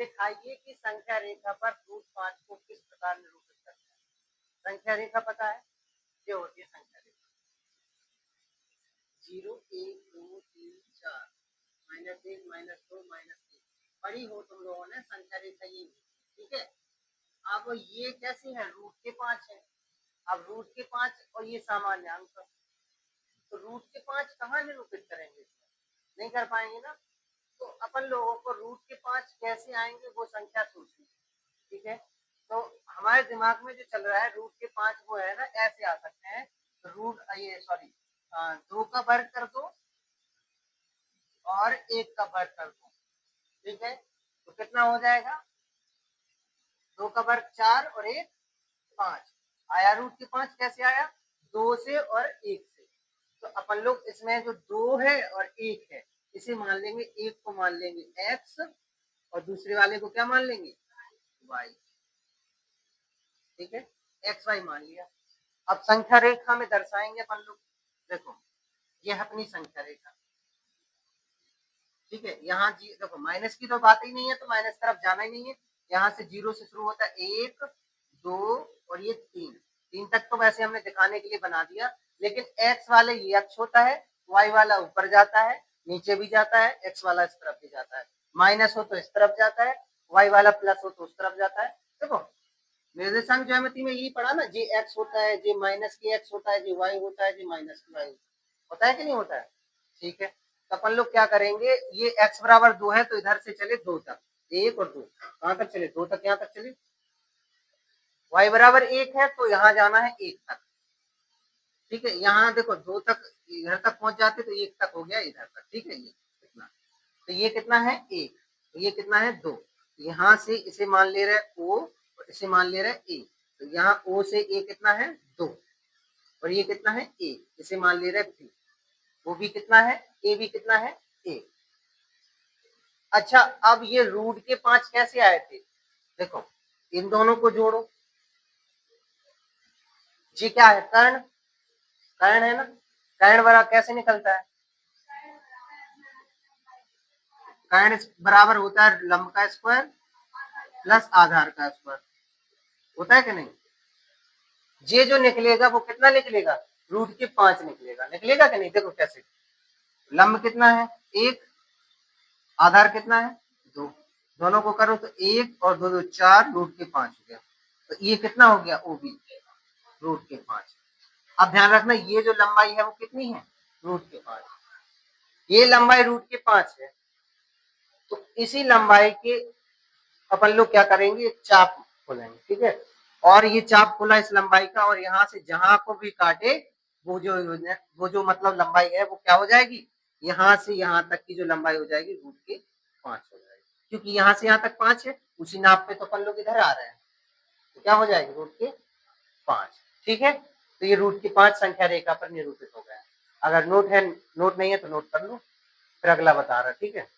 दिखाइए कि संख्या रेखा पर रूट 5 को किस प्रकार निरूपित करते हैं। संख्या रेखा पता है, ये होती है संख्या रेखा 0 1 2 3 4 -1 -2 -1 पढ़ी हो तुम लोगों ने संख्या रेखा ये, ठीक है। अब ये कैसी है, रूट के 5 है। अब रूट के 5 और ये सामान्य अंक, तो रूट के 5 कहाँ निरूपित करेंगे, नहीं कर पाएंगे ना। तो अपन लोगों को रूट के 5 कैसे आएंगे वो संख्या सोचनी, ठीक है। तो हमारे दिमाग में जो चल रहा है रूट के 5 वो है ना, ऐसे आ सकते हैं रूट, ये सॉरी 2 का वर्ग कर दो और 1 का वर्ग कर दो, ठीक है। तो कितना हो जाएगा, 2 का वर्ग 4 और 1 5 आया। रूट के 5 कैसे आया, 2 से और 1 से। तो अपन लोग इसमें जो 2 है और 1 है इसे मान लेंगे, एक को मान लेंगे x और दूसरे वाले को क्या मान लेंगे, y, ठीक है। एक्स वाई मान लिया। अब संख्या रेखा में दर्शाएंगे अपन लोग, देखो ये है अपनी संख्या रेखा, ठीक है। यहाँ जी देखो माइनस की तो बात ही नहीं है, तो माइनस तरफ जाना ही नहीं है। यहाँ से 0 से शुरू होता है 1 2 और ये 3 तक तो वैसे हमने दिखाने के लिए बना दिया, लेकिन x वाले ये अक्ष होता है, y वाला ऊपर जाता है, नीचे भी जाता है, x वाला इस तरफ भी जाता है, माइनस हो तो इस तरफ जाता है, y वाला प्लस हो तो उस तरफ जाता है। देखो निर्देशांक ज्यामिति में यही पढ़ा ना, जे एक्स होता है, जे माइनस के एक्स होता है, जे वाई होता है, जे माइनस के वाई होता है कि नहीं होता है, ठीक है। तो अपन लोग क्या करेंगे, ये x बराबर 2 है तो इधर से चले 2 तक, 1 और 2 कहाँ तक चले, 2 तक, यहाँ तक चले। y बराबर 1 है तो यहाँ जाना है 1 तक, ठीक है। यहाँ देखो 2 तक इधर तक पहुंच जाते तो 1 तक हो गया इधर तक, ठीक है। ये कितना, तो ये कितना है 1, तो ये कितना है 2। यहाँ से इसे मान ले रहे o और इसे मान ले रहे a, तो यहाँ o से a कितना है 2 और ये कितना है a, इसे मान ले रहे b, वो भी कितना है a, भी कितना है a। अच्छा अब ये रूट के 5 कैसे आए थे, देखो इन दोनों को जोड़ो, ये क्या है कर्ण, कर्ण है ना, कर्ण बराबर कैसे निकलता है, कर्ण बराबर होता है लंब का स्क्वायर प्लस आधार का स्क्वायर, होता है कि नहीं। ये जो निकलेगा वो कितना निकलेगा, रूट के 5 निकलेगा, निकलेगा कि नहीं। देखो कैसे, लंब कितना है 1, आधार कितना है 2, दोनों को करो तो 1 और 2 2 4, रूट के 5 हो गया। तो ये कितना हो गया, ओ बी, रूट के 5। अब ध्यान रखना ये जो लंबाई है वो कितनी है, रूट के 5, ये लंबाई रूट के 5 है। तो इसी लंबाई के अपन लोग क्या करेंगे, एक चाप खोलेंगे, ठीक है। और ये चाप खुला इस लंबाई का, और यहाँ से जहां को भी काटे वो जो मतलब लंबाई है वो क्या हो जाएगी, यहाँ से यहाँ तक की जो लंबाई हो जाएगी रूट के 5 हो जाएगी, क्योंकि यहाँ से यहाँ तक 5 है, उसी नाप पे तो अपन लोग इधर आ रहे हैं, तो क्या हो जाएगी रूट के 5, ठीक है। तो ये रूट के 5 संख्या रेखा पर निरूपित हो गया। अगर नोट है, नोट नहीं है तो नोट कर लो, फिर अगला बता रहा, ठीक है।